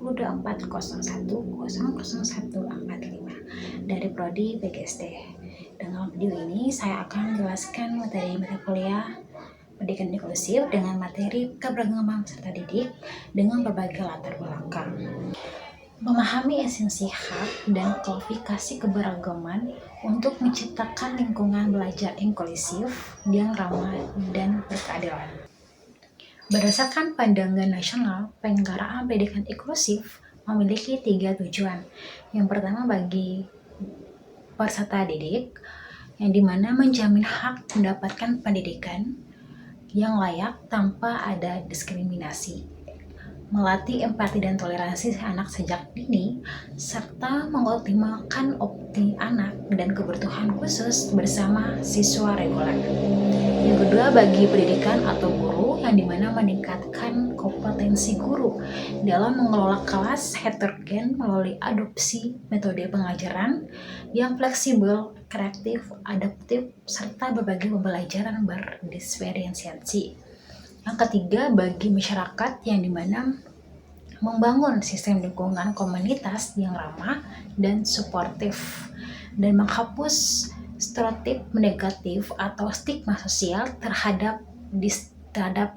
5240100145 dari Prodi PGSD. Dalam video ini saya akan menjelaskan materi mata kuliah pendidikan inklusif dengan materi keberagaman peserta didik dengan berbagai latar belakang. Memahami esensi hak dan kualifikasi keberagaman untuk menciptakan lingkungan belajar inklusif yang ramah dan berkeadilan. Berdasarkan pandangan nasional, penyelenggaraan pendidikan inklusif memiliki 3 tujuan. Yang pertama bagi peserta didik, yang dimana menjamin hak mendapatkan pendidikan yang layak tanpa ada diskriminasi, melatih empati dan toleransi anak sejak dini, serta mengoptimalkan opti anak dan kebutuhan khusus bersama siswa reguler. Yang kedua bagi pendidikan atau guru, yang dimana meningkatkan kompetensi guru dalam mengelola kelas heterogen melalui adopsi metode pengajaran yang fleksibel, kreatif, adaptif, serta berbagai pembelajaran berdiferensiasi. Yang ketiga bagi masyarakat, yang dimana membangun sistem lingkungan komunitas yang ramah dan suportif dan menghapus stereotip negatif atau stigma sosial terhadap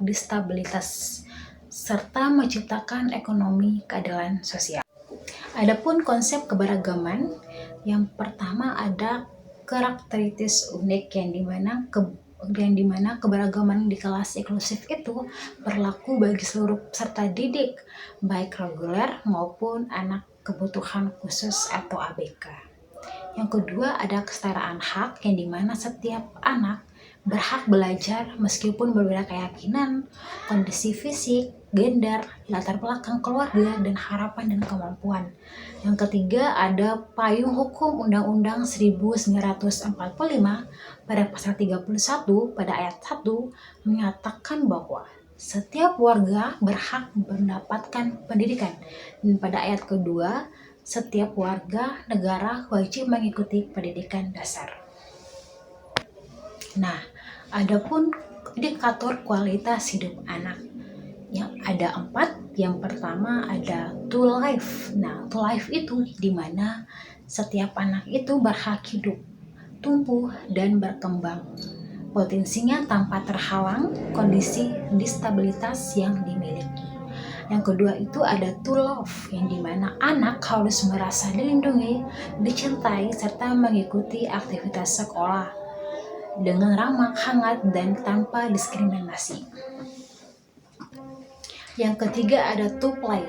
disabilitas serta menciptakan ekonomi keadilan sosial. Adapun konsep keberagaman, yang pertama ada karakteristik unik yang dimana keberagaman di kelas inklusif itu berlaku bagi seluruh peserta didik, baik reguler maupun anak kebutuhan khusus atau ABK. Yang kedua ada kesetaraan hak, yang dimana setiap anak berhak belajar meskipun berbeda keyakinan, kondisi fisik, gender, latar belakang keluarga, dan harapan dan kemampuan. Yang ketiga ada payung hukum Undang-Undang 1945 pada pasal 31 pada ayat 1 menyatakan bahwa setiap warga berhak mendapatkan pendidikan, dan pada ayat kedua setiap warga negara wajib mengikuti pendidikan dasar. Nah, adapun indikator kualitas hidup anak yang ada 4. Yang pertama ada to life. Nah, to life itu dimana setiap anak itu berhak hidup, tumbuh, dan berkembang potensinya tanpa terhalang kondisi disabilitas yang dimiliki. Yang kedua itu ada to love, yang dimana anak harus merasa dilindungi, dicintai, serta mengikuti aktivitas sekolah dengan ramah, hangat, dan tanpa diskriminasi. Yang ketiga ada to play,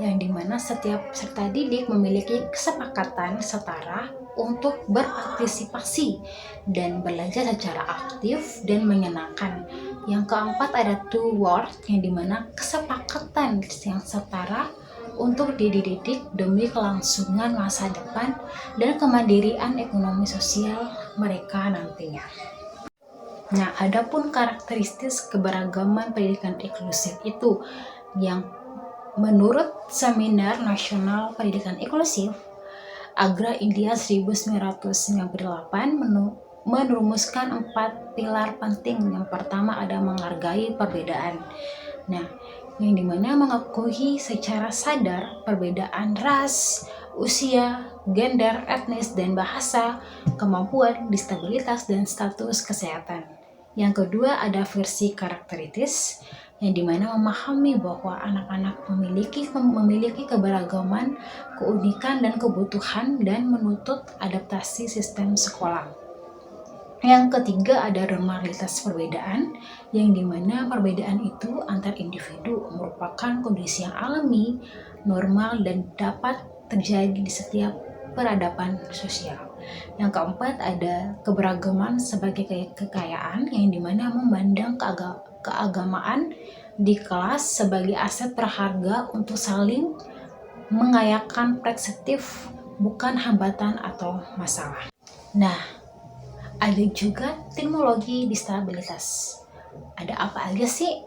yang dimana setiap peserta didik memiliki kesepakatan setara untuk berpartisipasi dan belajar secara aktif dan menyenangkan. Yang keempat ada to work, yang dimana kesepakatan yang setara untuk dididik demi kelangsungan masa depan dan kemandirian ekonomi sosial mereka nantinya. Nah, adapun karakteristik keberagaman pendidikan inklusif itu yang menurut Seminar Nasional Pendidikan Inklusif Agra India 1998 merumuskan 4 pilar penting. Yang pertama ada menghargai perbedaan. Nah, yang dimana mengakui secara sadar perbedaan ras, usia, gender, etnis, dan bahasa, kemampuan, disabilitas, dan status kesehatan. Yang kedua ada versi karakteristis, yang dimana memahami bahwa anak-anak memiliki keberagaman, keunikan, dan kebutuhan, dan menuntut adaptasi sistem sekolah. Yang ketiga ada normalitas perbedaan, yang dimana perbedaan itu antar individu merupakan kondisi yang alami, normal, dan dapat terjadi di setiap peradaban sosial. Yang keempat ada keberagaman sebagai kekayaan, yang dimana memandang keagamaan di kelas sebagai aset berharga untuk saling mengayakan perspektif, bukan hambatan atau masalah. Nah, ada juga etimologi disabilitas. Ada apa aja sih?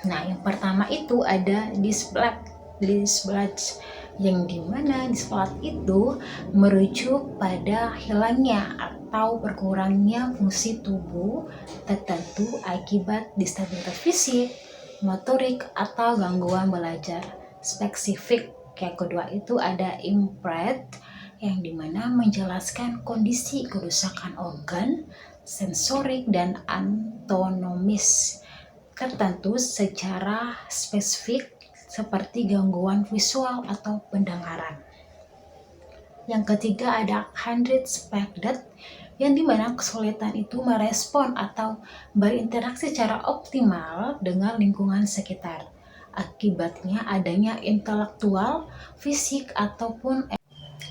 Nah, yang pertama itu ada disabilitas, yang dimana disabilitas itu merujuk pada hilangnya atau berkurangnya fungsi tubuh tertentu akibat disabilitas fisik, motorik, atau gangguan belajar, spesifik. Yang kedua itu ada impaired, yang dimana menjelaskan kondisi kerusakan organ, sensorik, dan autonomis tertentu secara spesifik seperti gangguan visual atau pendengaran. Yang ketiga ada unrestricted, yang dimana kesulitan itu merespon atau berinteraksi secara optimal dengan lingkungan sekitar. Akibatnya adanya intelektual, fisik, ataupun.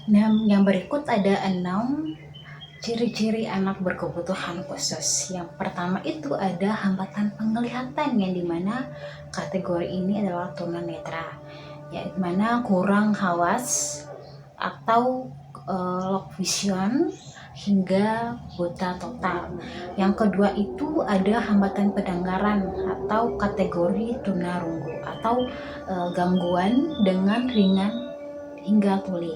Nah, yang berikut ada 6 ciri-ciri anak berkebutuhan khusus. Yang pertama itu ada hambatan penglihatan, yang dimana kategori ini adalah tunanetra, yaitu mana kurang hawas atau low vision hingga buta total. Yang kedua itu ada hambatan pendengaran atau kategori tunarunggu atau gangguan dengan ringan hingga tuli.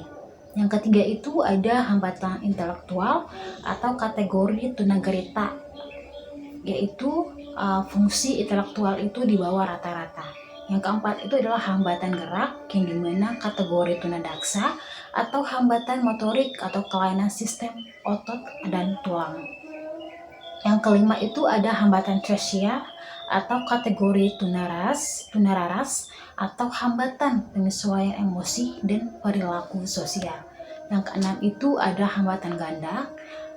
Yang ketiga itu ada hambatan intelektual atau kategori tunagrita, yaitu fungsi intelektual itu di bawah rata-rata. Yang keempat itu adalah hambatan gerak, yang dimana kategori tunadaksa atau hambatan motorik atau kelainan sistem otot dan tulang. Yang kelima itu ada hambatan sosial atau kategori tunararas atau hambatan penyesuaian emosi dan perilaku sosial. Yang keenam itu ada hambatan ganda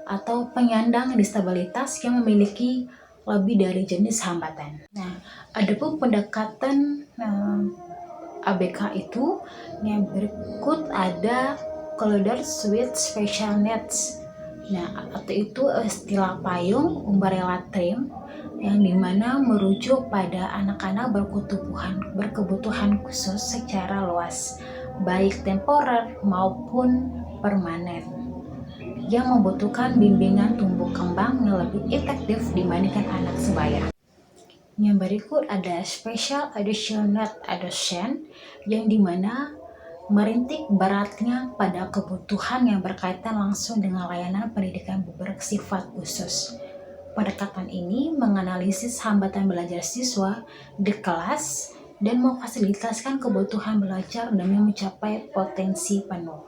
atau penyandang disabilitas yang memiliki lebih dari jenis hambatan. Nah, adapun pendekatan ABK itu yang berikut ada Colliders with Special Needs. Nah, atau itu istilah payung umbrella term, yang dimana merujuk pada anak-anak berkebutuhan khusus secara luas, baik temporer maupun permanen, yang membutuhkan bimbingan tumbuh kembang yang lebih efektif dibandingkan anak sebaya. Yang berikut ada Special Educational Adoption, yang dimana merintik beratnya pada kebutuhan yang berkaitan langsung dengan layanan pendidikan bersifat khusus. Pendekatan ini menganalisis hambatan belajar siswa di kelas dan memfasilitasikan kebutuhan belajar demi mencapai potensi penuh.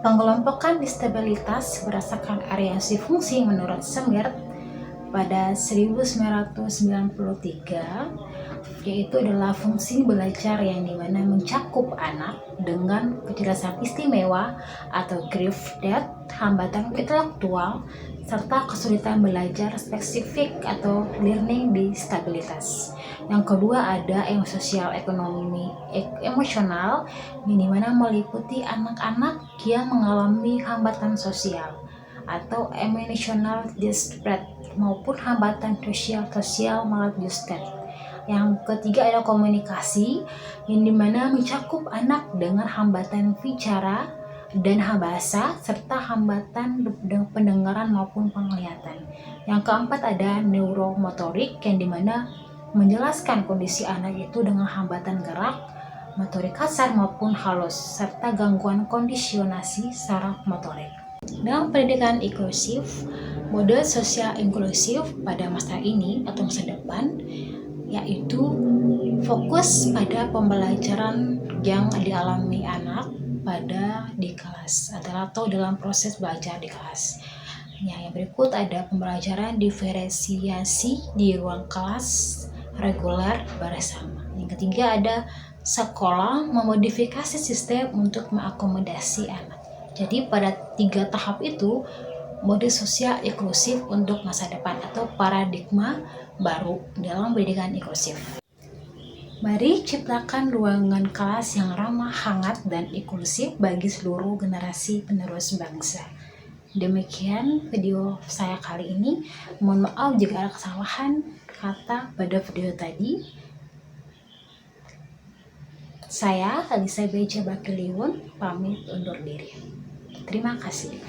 Pengelompokan disabilitas berdasarkan variasi fungsi menurut Smith pada 1993, yaitu adalah fungsi belajar yang dimana mencakup anak dengan kecerdasan istimewa atau gifted, hambatan intelektual, serta kesulitan belajar spesifik atau learning disabilitas. Yang kedua ada sosial ekonomi emosional, yang dimana meliputi anak-anak yang mengalami hambatan sosial atau emotional distress maupun hambatan sosial maladjusted. Yang ketiga ada komunikasi, yang dimana mencakup anak dengan hambatan bicara dan bahasa serta hambatan pendengaran maupun penglihatan. Yang keempat ada neuromotorik, yang dimana menjelaskan kondisi anak itu dengan hambatan gerak, motorik kasar maupun halus, serta gangguan kondisionasi saraf motorik. Dalam pendidikan inklusif, model sosial inklusif pada masa ini atau masa depan, yaitu fokus pada pembelajaran yang dialami anak di kelas atau dalam proses belajar di kelas. Yang berikut ada pembelajaran diferensiasi di ruang kelas reguler bersama. Yang ketiga ada sekolah memodifikasi sistem untuk mengakomodasi anak. Jadi pada 3 tahap itu model sosial inklusif untuk masa depan atau paradigma baru dalam pendidikan inklusif. Mari ciptakan ruangan kelas yang ramah, hangat, dan inklusif bagi seluruh generasi penerus bangsa. Demikian video saya kali ini. Mohon maaf jika ada kesalahan kata pada video tadi. Saya Alisa Beja Bakiliwun pamit undur diri. Terima kasih.